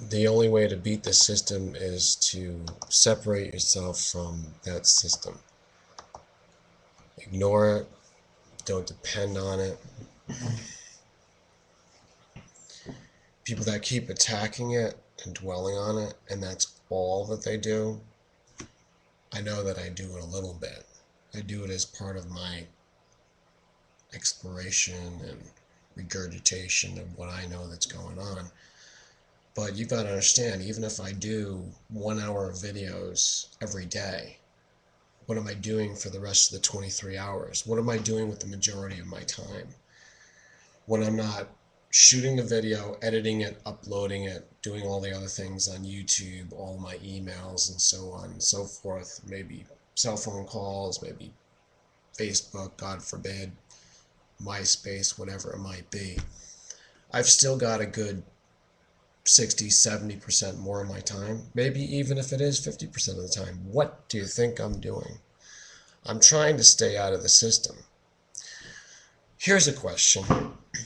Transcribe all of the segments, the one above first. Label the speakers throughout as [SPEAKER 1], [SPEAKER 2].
[SPEAKER 1] The only way to beat the system is to separate yourself from that system. Ignore it. Don't depend on it. People that keep attacking it and dwelling on it, and that's all that they do, I know that I do it a little bit. I do it as part of my exploration and regurgitation of what I know that's going on. But you've got to understand, even if I do 1 hour of videos every day, what am I doing for the rest of the 23 hours? What am I doing with the majority of my time? When I'm not shooting the video, editing it, uploading it, doing all the other things on YouTube, all my emails and so on and so forth, maybe cell phone calls, maybe Facebook, God forbid, MySpace, whatever it might be. I've still got a good 60-70% more of my time, maybe even if it is 50% of the time. What do you think I'm doing? I'm trying to stay out of the system. Here's a question.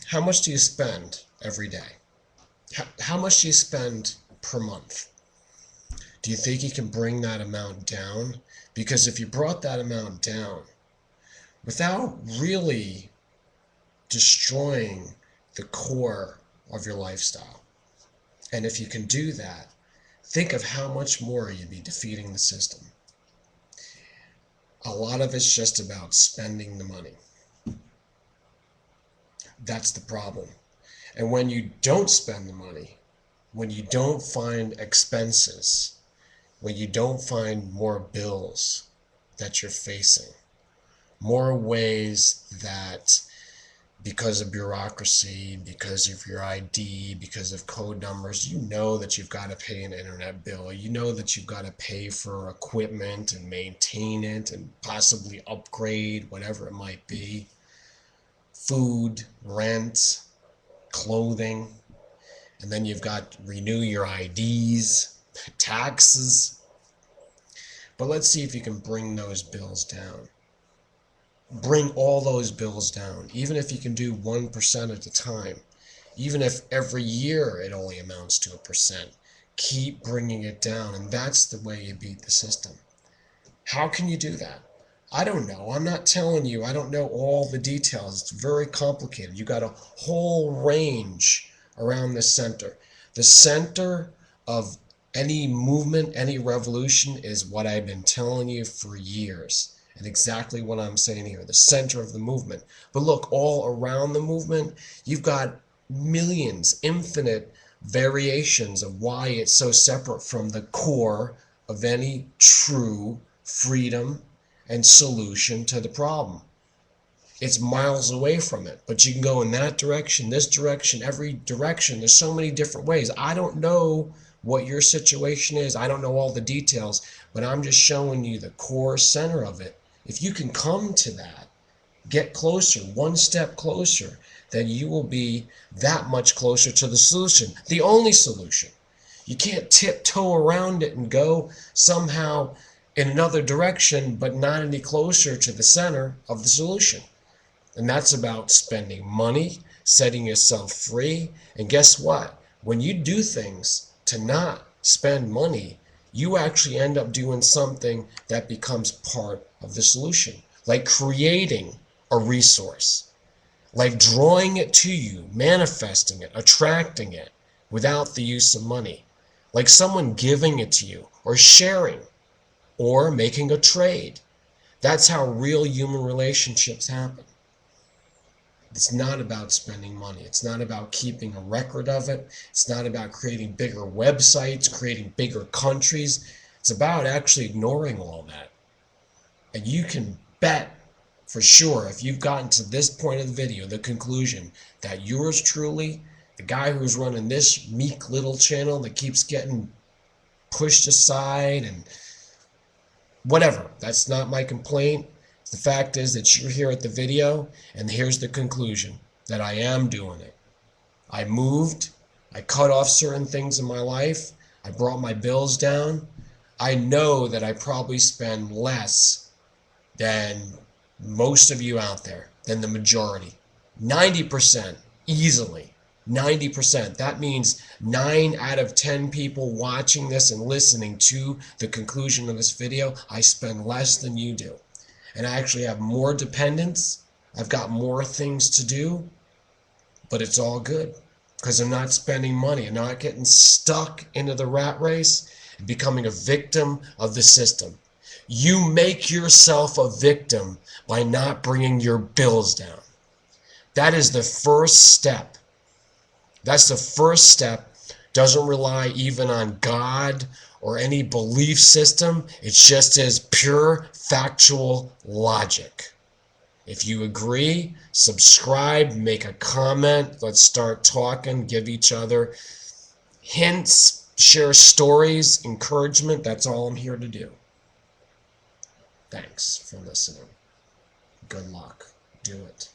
[SPEAKER 1] How much do you spend every day? How much do you spend per month? Do you think you can bring that amount down? Because if you brought that amount down without really destroying the core of your lifestyle, and if you can do that, think of how much more you'd be defeating the system. A lot of it's just about spending the money. That's the problem. And when you don't spend the money, when you don't find expenses, when you don't find more bills that you're facing, more ways that because of bureaucracy, because of your ID, because of code numbers, you know that you've got to pay an internet bill. You know that you've got to pay for equipment and maintain it and possibly upgrade, whatever it might be. Food, rent, clothing, and then you've got to renew your IDs, taxes. But let's see if you can bring those bills down. Bring all those bills down, even if you can do 1% at a time, even if every year it only amounts to 1%. Keep bringing it down, and that's the way you beat the system. How can you do that? I don't know. I'm not telling you. I don't know all the details. It's very complicated. You got a whole range around the center. The center of any movement, any revolution is what I've been telling you for years. And exactly what I'm saying here, the center of the movement. But look, all around the movement, you've got millions, infinite variations of why it's so separate from the core of any true freedom and solution to the problem. It's miles away from it, but you can go in that direction, this direction, every direction. There's so many different ways. I don't know what your situation is. I don't know all the details, but I'm just showing you the core center of it. If you can come to that, get closer, one step closer, then you will be that much closer to the solution, the only solution. You can't tiptoe around it and go somehow in another direction, but not any closer to the center of the solution. And that's about spending money, setting yourself free. And guess what? When you do things to not spend money, you actually end up doing something that becomes part of the solution, like creating a resource, like drawing it to you, manifesting it, attracting it without the use of money, like someone giving it to you or sharing or making a trade. That's how real human relationships happen. It's not about spending money. It's not about keeping a record of it. It's not about creating bigger websites, creating bigger countries. It's about actually ignoring all that. And you can bet for sure, if you've gotten to this point of the video, the conclusion that yours truly, the guy who's running this meek little channel that keeps getting pushed aside and whatever, that's not my complaint. The fact is that you're here at the video, and here's the conclusion, that I am doing it. I moved, I cut off certain things in my life, I brought my bills down. I know that I probably spend less than most of you out there, than the majority. 90% easily. 90%. That means 9 out of 10 people watching this and listening to the conclusion of this video, I spend less than you do. And I actually have more dependents. I've got more things to do, but it's all good because I'm not spending money. I'm not getting stuck into the rat race and becoming a victim of the system. You make yourself a victim by not bringing your bills down. That is the first step. That's the first step. Doesn't rely even on God or any belief system. It just is pure factual logic. If you agree, subscribe, make a comment. Let's start talking, give each other hints, share stories, encouragement. That's all I'm here to do. Thanks for listening. Good luck. Do it.